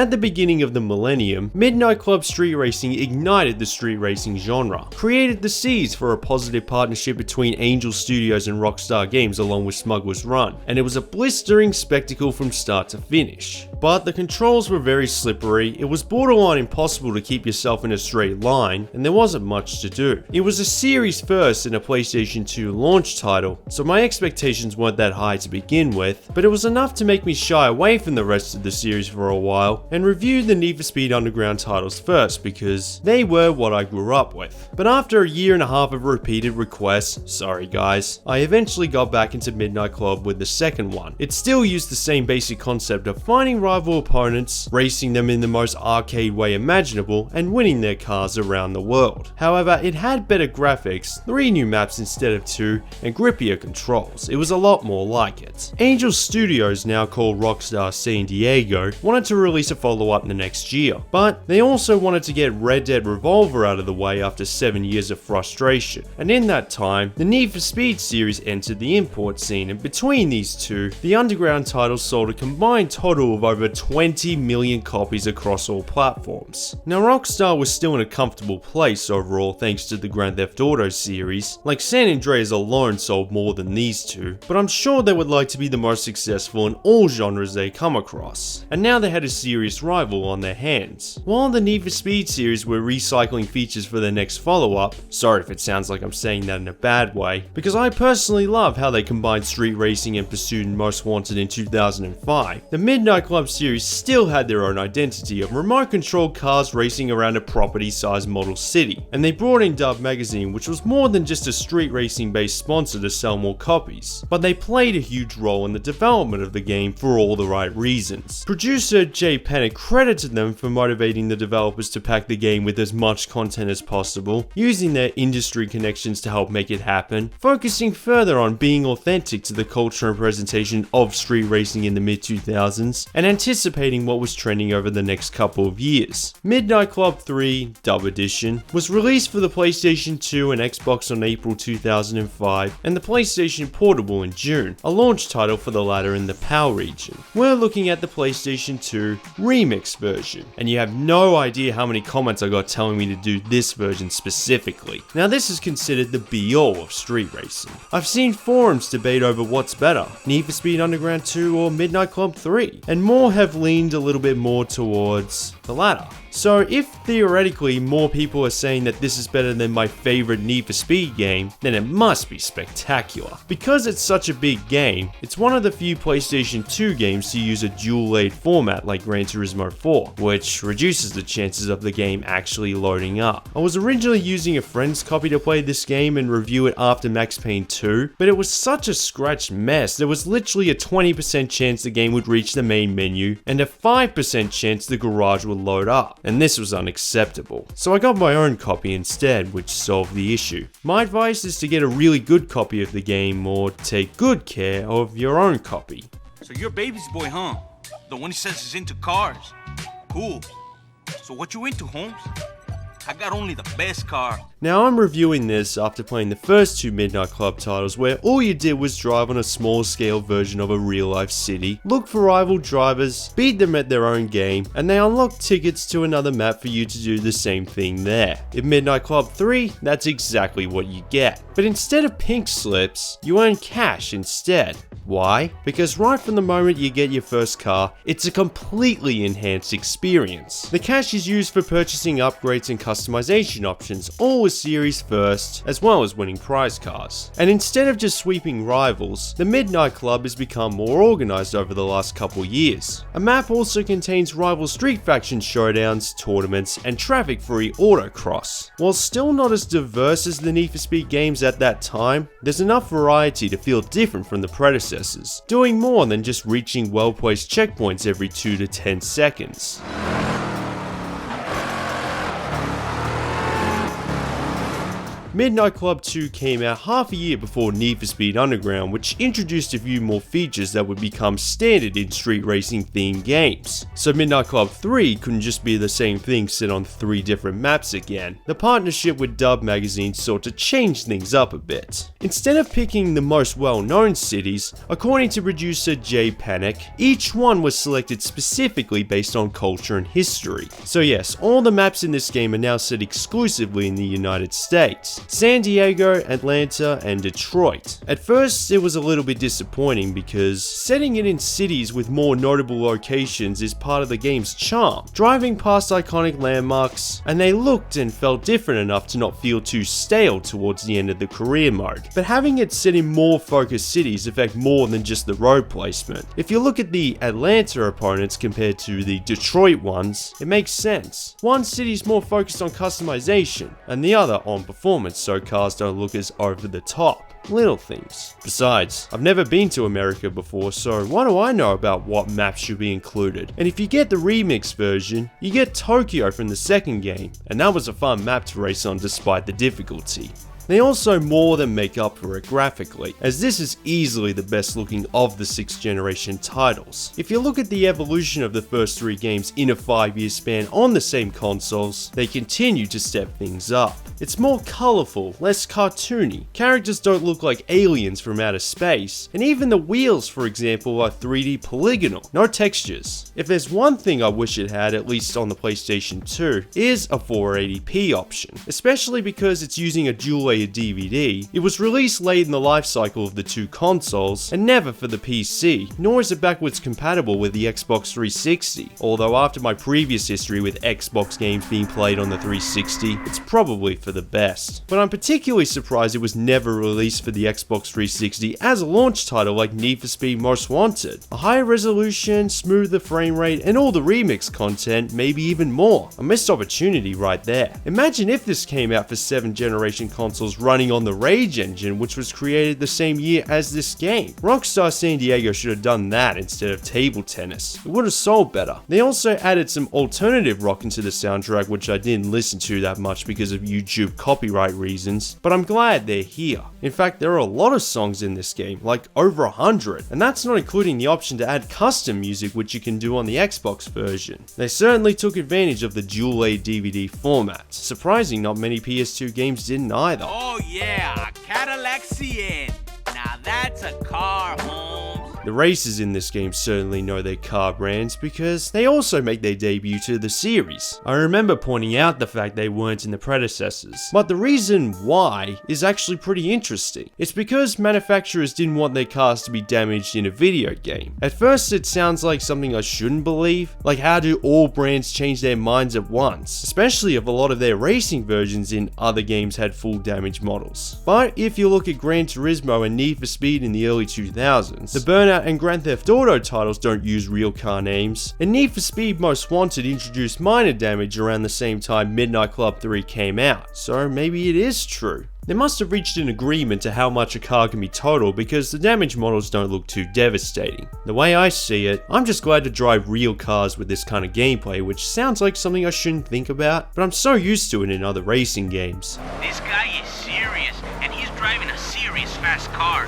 At the beginning of the millennium, Midnight Club Street Racing ignited the street racing genre, created the seeds for a positive partnership between Angel Studios and Rockstar Games along with Smuggler's Run, and it was a blistering spectacle from start to finish. But the controls were very slippery, it was borderline impossible to keep yourself in a straight line, and there wasn't much to do. It was a series first in a PlayStation 2 launch title, so my expectations weren't that high to begin with, but it was enough to make me shy away from the rest of the series for a while, and review the Need for Speed Underground titles first because they were what I grew up with. But after a year and a half of repeated requests, sorry guys, I eventually got back into Midnight Club with the second one. It still used the same basic concept of finding rival opponents, racing them in the most arcade way imaginable, and winning their cars around the world. However, it had better graphics, 3 new maps instead of 2, and grippier controls. It was a lot more like it. Angel Studios, now called Rockstar San Diego, wanted to release a follow-up the next year, but they also wanted to get Red Dead Revolver out of the way after 7 years of frustration. And in that time, the Need for Speed series entered the import scene, and between these two, the Underground titles sold a combined total of over 20 million copies across all platforms. Now Rockstar was still in a comfortable place overall thanks to the Grand Theft Auto series, like San Andreas alone sold more than these two, but I'm sure they would like to be the most successful in all genres they come across, and now they had a serious rival on their hands. While the Need for Speed series were recycling features for their next follow-up, sorry if it sounds like I'm saying that in a bad way, because I personally love how they combined street racing and Pursuit and Most Wanted in 2005, the Midnight Club series still had their own identity of remote-controlled cars racing around a property-sized model city, and they brought in Dub Magazine, which was more than just a street racing-based sponsor to sell more copies, but they played a huge role in the development of the game for all the right reasons. Producer Jay Panic credited them for motivating the developers to pack the game with as much content as possible, using their industry connections to help make it happen, focusing further on being authentic to the culture and presentation of street racing in the mid-2000s, and anticipating what was trending over the next couple of years. Midnight Club 3 Dub Edition was released for the PlayStation 2 and Xbox on April 2005, and the PlayStation Portable in June, a launch title for the latter in the PAL region. We're looking at the PlayStation 2 Remix version, and you have no idea how many comments I got telling me to do this version specifically. Now this is considered the be-all of street racing. I've seen forums debate over what's better, Need for Speed Underground 2 or Midnight Club 3, and more have leaned a little bit more towards the latter. So if theoretically more people are saying that this is better than my favorite Need for Speed game, then it must be spectacular. Because it's such a big game, it's one of the few PlayStation 2 games to use a dual-laid format like Gran Turismo 4, which reduces the chances of the game actually loading up. I was originally using a friend's copy to play this game and review it after Max Payne 2, but it was such a scratched mess, there was literally a 20% chance the game would reach the main menu, and a 5% chance the garage would load up. And this was unacceptable. So I got my own copy instead, which solved the issue. My advice is to get a really good copy of the game or take good care of your own copy. So you're baby's boy, huh? The one who says he's into cars. Cool. So what you into, Holmes? I got only the best car. Now I'm reviewing this after playing the first 2 Midnight Club titles where all you did was drive on a small scale version of a real life city, look for rival drivers, beat them at their own game, and they unlock tickets to another map for you to do the same thing there. In Midnight Club 3, that's exactly what you get. But instead of pink slips, you earn cash instead. Why? Because right from the moment you get your first car, it's a completely enhanced experience. The cash is used for purchasing upgrades and customization options, all with series first, as well as winning prize cars. And instead of just sweeping rivals, the Midnight Club has become more organized over the last couple years. A map also contains rival street faction showdowns, tournaments, and traffic-free autocross. While still not as diverse as the Need for Speed games at that time, there's enough variety to feel different from the predecessors, doing more than just reaching well-placed checkpoints every 2 to 10 seconds. Midnight Club 2 came out half a year before Need for Speed Underground, which introduced a few more features that would become standard in street racing themed games. So Midnight Club 3 couldn't just be the same thing set on 3 different maps again. The partnership with Dub Magazine sought to change things up a bit. Instead of picking the most well-known cities, according to producer Jay Panic, each one was selected specifically based on culture and history. So yes, all the maps in this game are now set exclusively in the United States: San Diego, Atlanta, and Detroit. At first, it was a little bit disappointing because setting it in cities with more notable locations is part of the game's charm, driving past iconic landmarks, and they looked and felt different enough to not feel too stale towards the end of the career mode. But having it set in more focused cities affect more than just the road placement. If you look at the Atlanta opponents compared to the Detroit ones, it makes sense. One city's more focused on customization, and the other on performance, so cars don't look as over the top. Little things. Besides, I've never been to America before, so what do I know about what maps should be included? And if you get the remix version, you get Tokyo from the second game, and that was a fun map to race on despite the difficulty. They also more than make up for it graphically, as this is easily the best looking of the 6th generation titles. If you look at the evolution of the first 3 games in a 5-year span on the same consoles, they continue to step things up. It's more colourful, less cartoony, characters don't look like aliens from outer space, and even the wheels, for example, are 3D polygonal, no textures. If there's one thing I wish it had, at least on the PlayStation 2, is a 480p option, especially because it's using a dual-layer DVD. It was released late in the life cycle of the 2 consoles, and never for the PC, nor is it backwards compatible with the Xbox 360, although after my previous history with Xbox games being played on the 360, it's probably for the best. But I'm particularly surprised it was never released for the Xbox 360 as a launch title like Need for Speed Most Wanted. A higher resolution, smoother frame rate, and all the remix content, maybe even more. A missed opportunity right there. Imagine if this came out for 7th generation consoles running on the Rage engine, which was created the same year as this game. Rockstar San Diego should have done that instead of table tennis. It would have sold better. They also added some alternative rock into the soundtrack, which I didn't listen to that much because of YouTube copyright reasons, but I'm glad they're here. In fact, there are a lot of songs in this game, like over 100, and that's not including the option to add custom music, which you can do on the Xbox version. They certainly took advantage of the dual-layer DVD format. Surprising not many PS2 games didn't either. Oh yeah, a Cadillac CN. Now that's a car, Holmes. The racers in this game certainly know their car brands because they also make their debut to the series. I remember pointing out the fact they weren't in the predecessors, but the reason why is actually pretty interesting. It's because manufacturers didn't want their cars to be damaged in a video game. At first it sounds like something I shouldn't believe, like how do all brands change their minds at once, especially if a lot of their racing versions in other games had full damage models. But if you look at Gran Turismo and Need for Speed in the early 2000s, the Burnout and Grand Theft Auto titles don't use real car names, and Need for Speed Most Wanted introduced minor damage around the same time Midnight Club 3 came out, so maybe it is true. They must have reached an agreement to how much a car can be totaled because the damage models don't look too devastating. The way I see it, I'm just glad to drive real cars with this kind of gameplay, which sounds like something I shouldn't think about, but I'm so used to it in other racing games. This guy is serious, and he's driving a serious fast car.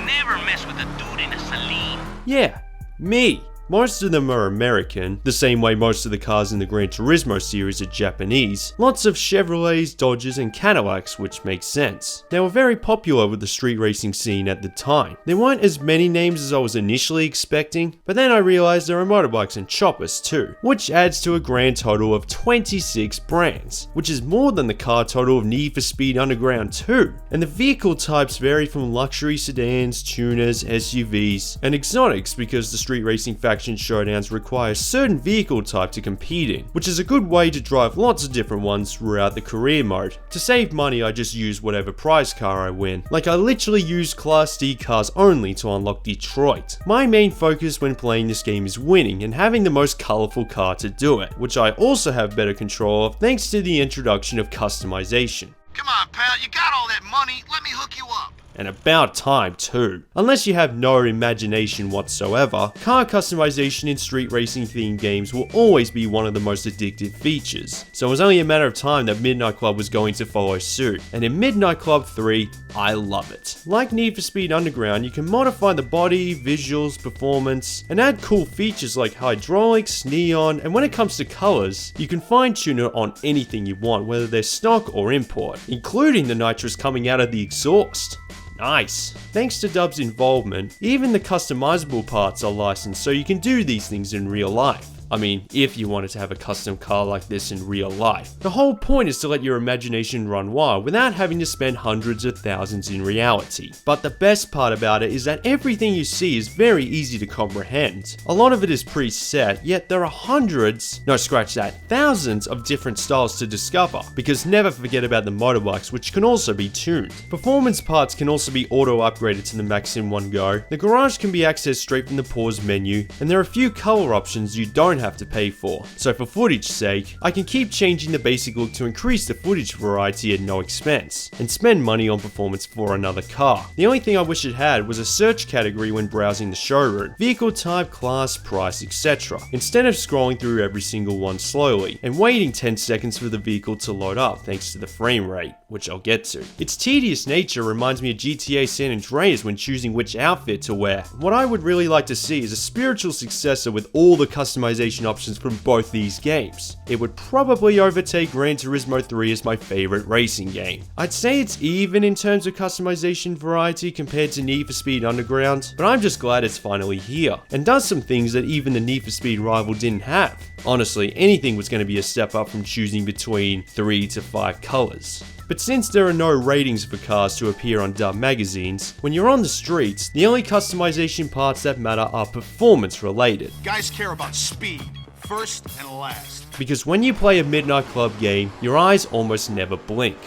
Never mess with a dude in a Saleen. Yeah, me. Most of them are American, the same way most of the cars in the Gran Turismo series are Japanese. Lots of Chevrolets, Dodges, and Cadillacs, which makes sense. They were very popular with the street racing scene at the time. There weren't as many names as I was initially expecting, but then I realized there are motorbikes and choppers too, which adds to a grand total of 26 brands, which is more than the car total of Need for Speed Underground 2. And the vehicle types vary from luxury sedans, tuners, SUVs, and exotics because the street racing faction showdowns require a certain vehicle type to compete in, which is a good way to drive lots of different ones throughout the career mode. To save money, I just use whatever prize car I win. Like I literally use Class D cars only to unlock Detroit. My main focus when playing this game is winning and having the most colourful car to do it, which I also have better control of thanks to the introduction of customization. Come on, pal, you got all that money, let me hook you up. and about time too. Unless you have no imagination whatsoever, car customization in street racing themed games will always be one of the most addictive features, so it was only a matter of time that Midnight Club was going to follow suit, and in Midnight Club 3, I love it. Like Need for Speed Underground, you can modify the body, visuals, performance, and add cool features like hydraulics, neon, and when it comes to colors, you can fine-tune it on anything you want, whether they're stock or import, including the nitrous coming out of the exhaust. Nice. Thanks to Dub's involvement, even the customizable parts are licensed so you can do these things in real life. I mean, if you wanted to have a custom car like this in real life. The whole point is to let your imagination run wild without having to spend hundreds of thousands in reality. But the best part about it is that everything you see is very easy to comprehend. A lot of it is preset, yet there are hundreds, no scratch that, thousands of different styles to discover, because never forget about the motorbikes, which can also be tuned. Performance parts can also be auto upgraded to the max in one go, the garage can be accessed straight from the pause menu, and there are a few color options you don't have to pay for. So for footage sake, I can keep changing the basic look to increase the footage variety at no expense, and spend money on performance for another car. The only thing I wish it had was a search category when browsing the showroom, vehicle type, class, price, etc. Instead of scrolling through every single one slowly, and waiting 10 seconds for the vehicle to load up thanks to the frame rate, which I'll get to. Its tedious nature reminds me of GTA San Andreas when choosing which outfit to wear. What I would really like to see is a spiritual successor with all the customization options from both these games. It would probably overtake Gran Turismo 3 as my favorite racing game. I'd say it's even in terms of customization variety compared to Need for Speed Underground, but I'm just glad it's finally here, and does some things that even the Need for Speed rival didn't have. Honestly, anything was going to be a step up from choosing between 3 to 5 colors. But since there are no ratings for cars to appear on Dub magazines, when you're on the streets, the only customization parts that matter are performance related. Guys care about speed, first and last. Because when you play a Midnight Club game, your eyes almost never blink.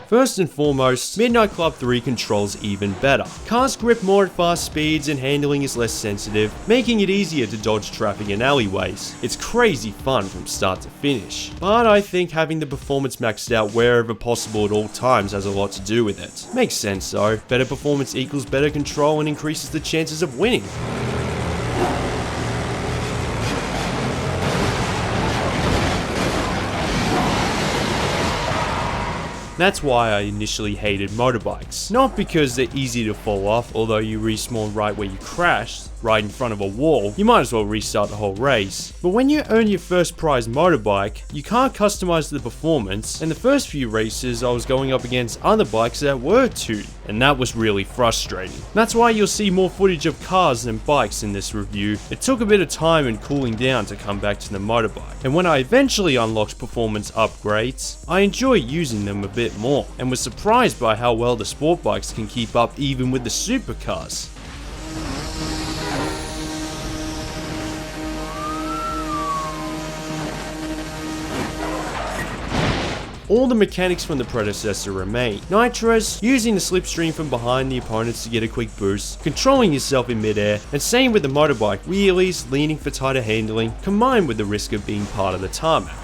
First and foremost, Midnight Club 3 controls even better. Cars grip more at fast speeds and handling is less sensitive, making it easier to dodge traffic in alleyways. It's crazy fun from start to finish. But I think having the performance maxed out wherever possible at all times has a lot to do with it. Makes sense though, better performance equals better control and increases the chances of winning. That's why I initially hated motorbikes. Not because they're easy to fall off, although you respawn right where you crashed, right in front of a wall, you might as well restart the whole race. But when you earn your first prize motorbike, you can't customize the performance, and the first few races I was going up against other bikes that were tuned, and that was really frustrating. That's why you'll see more footage of cars than bikes in this review. It took a bit of time and cooling down to come back to the motorbike, and when I eventually unlocked performance upgrades, I enjoy using them a bit more, and was surprised by how well the sport bikes can keep up even with the supercars. All the mechanics from the predecessor remain. Nitrous, using the slipstream from behind the opponents to get a quick boost, controlling yourself in midair, and same with the motorbike, wheelies, leaning for tighter handling, combined with the risk of being part of the tarmac.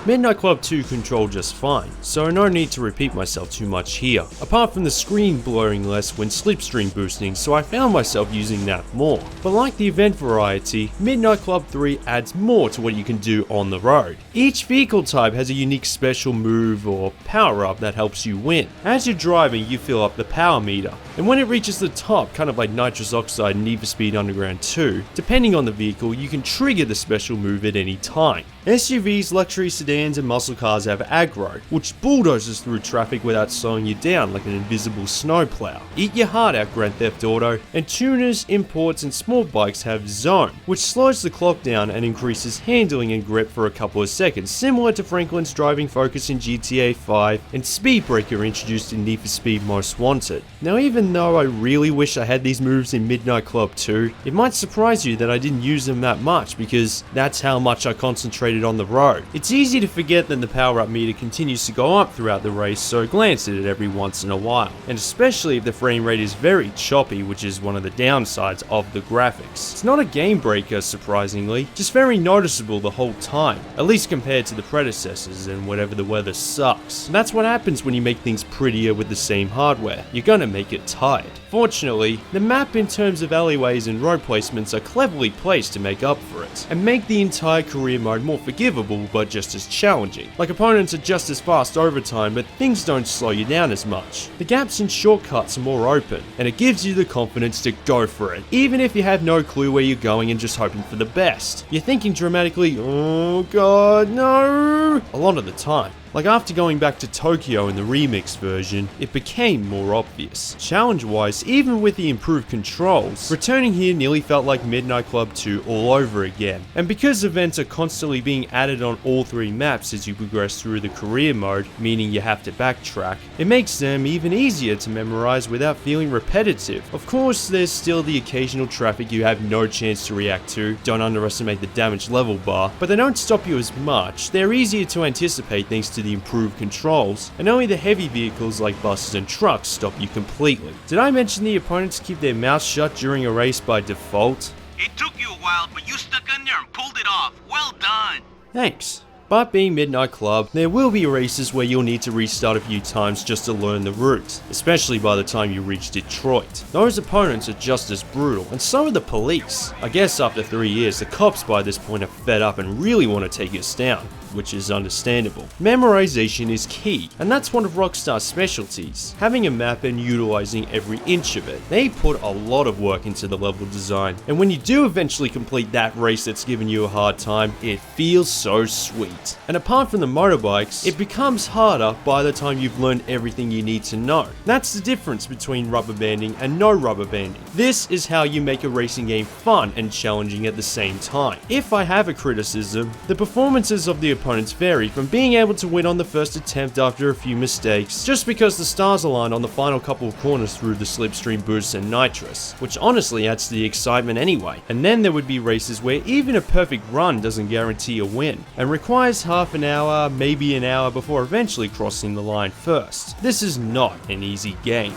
Midnight Club 2 controlled just fine, so no need to repeat myself too much here, apart from the screen blurring less when slipstream boosting, so I found myself using that more. But like the event variety, Midnight Club 3 adds more to what you can do on the road. Each vehicle type has a unique special move or power up that helps you win. As you're driving, you fill up the power meter, and when it reaches the top, kind of like Nitrous Oxide and Need for Speed Underground 2, depending on the vehicle, you can trigger the special move at any time. SUVs, luxury sedans, and muscle cars have aggro, which bulldozes through traffic without slowing you down like an invisible snowplow. Eat your heart out, Grand Theft Auto. And tuners, imports, and small bikes have zone, which slows the clock down and increases handling and grip for a couple of seconds, similar to Franklin's driving focus in GTA 5 and Speed Breaker introduced in Need for Speed Most Wanted. Now, even though I really wish I had these moves in Midnight Club 2, it might surprise you that I didn't use them that much because that's how much I concentrated on the road. It's easy to to forget that the power-up meter continues to go up throughout the race, so glance at it every once in a while, and especially if the frame rate is very choppy, which is one of the downsides of the graphics. It's not a game breaker, surprisingly, just very noticeable the whole time, at least compared to the predecessors and whatever the weather sucks. And that's what happens when you make things prettier with the same hardware. You're gonna make it tired. Fortunately, the map in terms of alleyways and road placements are cleverly placed to make up for it, and make the entire career mode more forgivable but just as challenging. Like, opponents are just as fast over time, but things don't slow you down as much. The gaps and shortcuts are more open, and it gives you the confidence to go for it, even if you have no clue where you're going and just hoping for the best. You're thinking dramatically, oh god, no, a lot of the time. Like, after going back to Tokyo in the remix version, it became more obvious. Challenge-wise, even with the improved controls, returning here nearly felt like Midnight Club 2 all over again. And because events are constantly being added on all three maps as you progress through the career mode, meaning you have to backtrack, it makes them even easier to memorize without feeling repetitive. Of course, there's still the occasional traffic you have no chance to react to, don't underestimate the damage level bar, but they don't stop you as much. They're easier to anticipate thanks to the improved controls, and only the heavy vehicles like buses and trucks stop you completely. Did I mention the opponents keep their mouths shut during a race by default? It took you a while, but you stuck in there and pulled it off. Well done. Thanks. But being Midnight Club, there will be races where you'll need to restart a few times just to learn the route, especially by the time you reach Detroit. Those opponents are just as brutal, and so are the police. I guess after 3 years, the cops by this point are fed up and really want to take us down, which is understandable. Memorization is key, and that's one of Rockstar's specialties, having a map and utilizing every inch of it. They put a lot of work into the level design, and when you do eventually complete that race that's given you a hard time, it feels so sweet. And apart from the motorbikes, it becomes harder by the time you've learned everything you need to know. That's the difference between rubber banding and no rubber banding. This is how you make a racing game fun and challenging at the same time. If I have a criticism, the performances of the opponents vary from being able to win on the first attempt after a few mistakes, just because the stars aligned on the final couple of corners through the slipstream boosts and nitrous, which honestly adds to the excitement anyway. And then there would be races where even a perfect run doesn't guarantee a win, and requires half an hour, maybe an hour before eventually crossing the line first. This is not an easy game.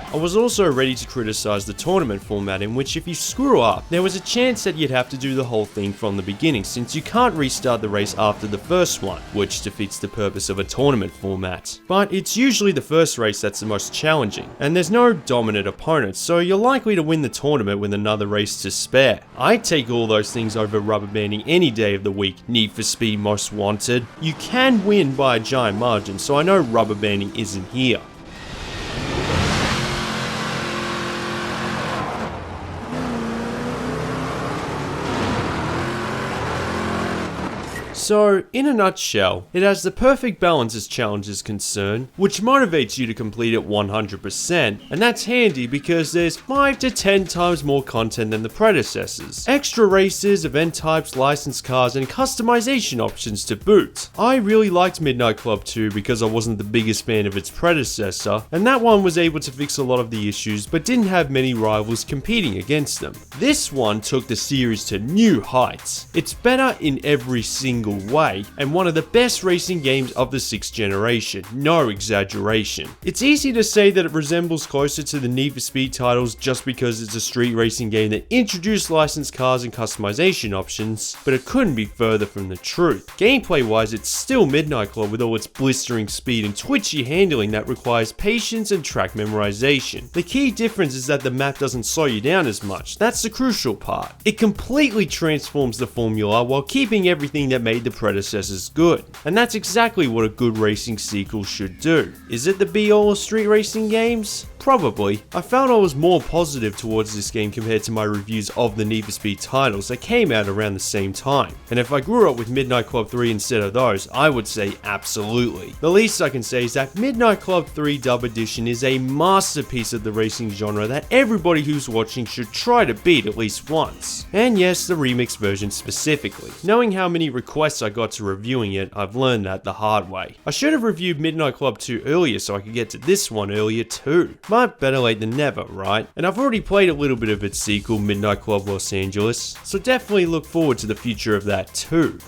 I was also ready to criticize the tournament format, in which if you screw up, there was a chance that you'd have to do the whole thing from the beginning, since you can't restart the race after the first one, which defeats the purpose of a tournament format. But it's usually the first race that's the most challenging, and there's no dominant opponent, so you're likely to win the tournament with another race to spare. I'd take all those things over rubber banding any day of the week. Need for Speed Most Wanted. You can win by a giant margin, so I know rubber banding isn't here. So, in a nutshell, it has the perfect balance as challenge is concerned, which motivates you to complete it 100%, and that's handy because there's 5 to 10 times more content than the predecessors. Extra races, event types, licensed cars, and customization options to boot. I really liked Midnight Club 2 because I wasn't the biggest fan of its predecessor, and that one was able to fix a lot of the issues but didn't have many rivals competing against them. This one took the series to new heights. It's better in every single way, and one of the best racing games of the 6th generation, no exaggeration. It's easy to say that it resembles closer to the Need for Speed titles just because it's a street racing game that introduced licensed cars and customization options, but it couldn't be further from the truth. Gameplay wise, it's still Midnight Club with all its blistering speed and twitchy handling that requires patience and track memorization. The key difference is that the map doesn't slow you down as much. That's the crucial part. It completely transforms the formula while keeping everything that made the predecessors good. And that's exactly what a good racing sequel should do. Is it the be-all of street racing games? Probably. I felt I was more positive towards this game compared to my reviews of the Need for Speed titles that came out around the same time. And if I grew up with Midnight Club 3 instead of those, I would say absolutely. The least I can say is that Midnight Club 3 Dub Edition is a masterpiece of the racing genre that everybody who's watching should try to beat at least once. And yes, the remix version specifically. Knowing how many requests twice I got to reviewing it, I've learned that the hard way. I should have reviewed Midnight Club 2 earlier so I could get to this one earlier too. But better late than never, right? And I've already played a little bit of its sequel, Midnight Club Los Angeles, so definitely look forward to the future of that too.